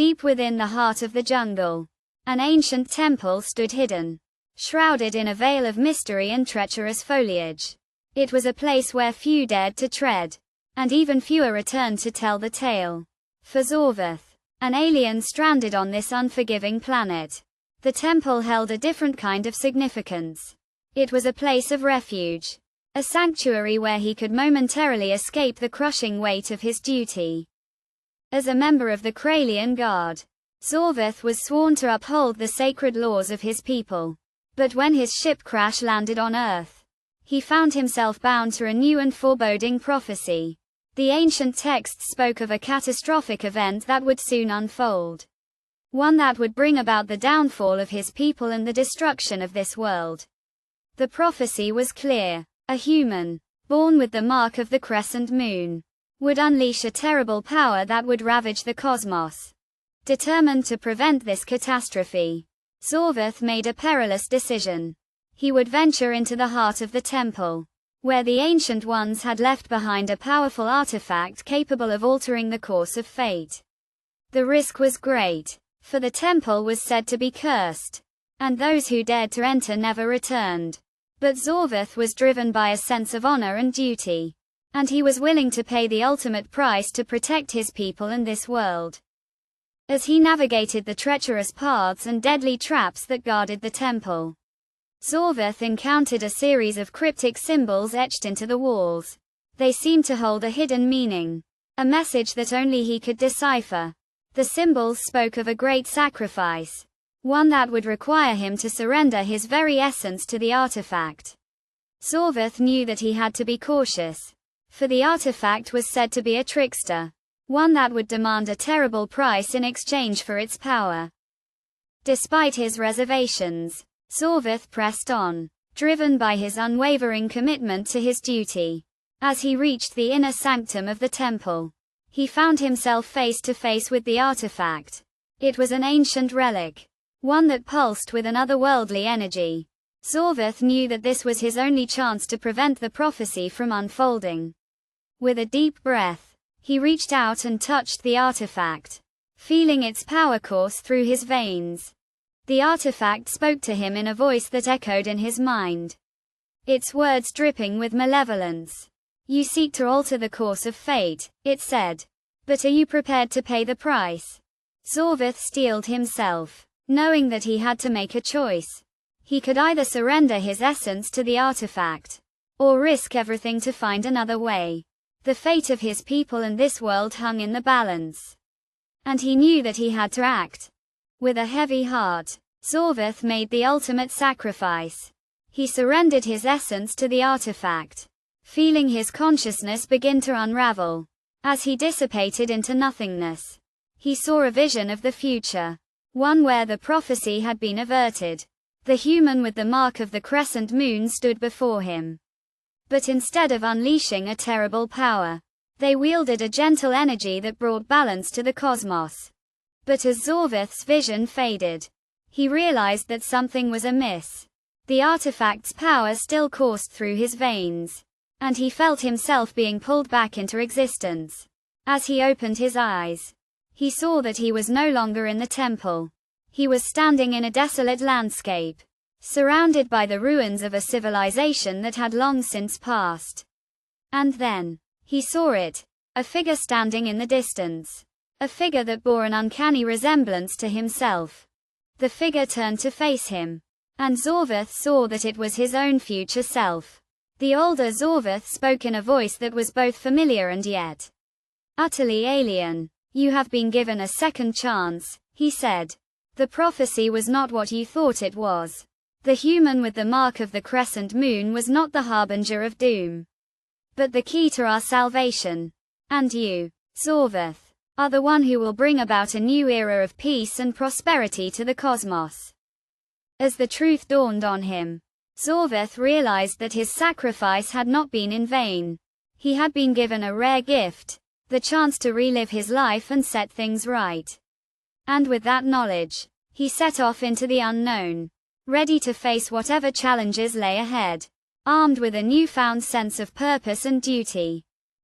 Deep within the heart of the jungle, an ancient temple stood hidden, shrouded in a veil of mystery and treacherous foliage. It was a place where few dared to tread, and even fewer returned to tell the tale. For Zorvath, an alien stranded on this unforgiving planet, the temple held a different kind of significance. It was a place of refuge, a sanctuary where he could momentarily escape the crushing weight of his duty. As a member of the Kralian Guard, Zorvath was sworn to uphold the sacred laws of his people. But when his ship crash landed on Earth, he found himself bound to a new and foreboding prophecy. The ancient texts spoke of a catastrophic event that would soon unfold. One that would bring about the downfall of his people and the destruction of this world. The prophecy was clear. A human, born with the mark of the crescent moon, would unleash a terrible power that would ravage the cosmos. Determined to prevent this catastrophe, Zorvath made a perilous decision. He would venture into the heart of the temple, where the Ancient Ones had left behind a powerful artifact capable of altering the course of fate. The risk was great, for the temple was said to be cursed, and those who dared to enter never returned. But Zorvath was driven by a sense of honor and duty, and he was willing to pay the ultimate price to protect his people and this world. As he navigated the treacherous paths and deadly traps that guarded the temple, Zorvath encountered a series of cryptic symbols etched into the walls. They seemed to hold a hidden meaning, a message that only he could decipher. The symbols spoke of a great sacrifice, one that would require him to surrender his very essence to the artifact. Zorvath knew that he had to be cautious, for the artifact was said to be a trickster, one that would demand a terrible price in exchange for its power. Despite his reservations, Zorvath pressed on, driven by his unwavering commitment to his duty. As he reached the inner sanctum of the temple, he found himself face to face with the artifact. It was an ancient relic, one that pulsed with an otherworldly energy. Zorvath knew that this was his only chance to prevent the prophecy from unfolding. With a deep breath, he reached out and touched the artifact, feeling its power course through his veins. The artifact spoke to him in a voice that echoed in his mind, its words dripping with malevolence. "You seek to alter the course of fate," it said. "But are you prepared to pay the price?" Zorvath steeled himself, knowing that he had to make a choice. He could either surrender his essence to the artifact, or risk everything to find another way. The fate of his people and this world hung in the balance, and he knew that he had to act. With a heavy heart, Zorvath made the ultimate sacrifice. He surrendered his essence to the artifact, feeling his consciousness begin to unravel. As he dissipated into nothingness, he saw a vision of the future, one where the prophecy had been averted. The human with the mark of the crescent moon stood before him. But instead of unleashing a terrible power, they wielded a gentle energy that brought balance to the cosmos. But as Zorvath's vision faded, he realized that something was amiss. The artifact's power still coursed through his veins, and he felt himself being pulled back into existence. As he opened his eyes, he saw that he was no longer in the temple. He was standing in a desolate landscape, surrounded by the ruins of a civilization that had long since passed. And then, he saw it, a figure standing in the distance. A figure that bore an uncanny resemblance to himself. The figure turned to face him, and Zorvath saw that it was his own future self. The older Zorvath spoke in a voice that was both familiar and yet utterly alien. "You have been given a second chance," he said. "The prophecy was not what you thought it was. The human with the mark of the crescent moon was not the harbinger of doom, but the key to our salvation. And you, Zorvath, are the one who will bring about a new era of peace and prosperity to the cosmos." As the truth dawned on him, Zorvath realized that his sacrifice had not been in vain. He had been given a rare gift, the chance to relive his life and set things right. And with that knowledge, he set off into the unknown, ready to face whatever challenges lay ahead, armed with a newfound sense of purpose and duty.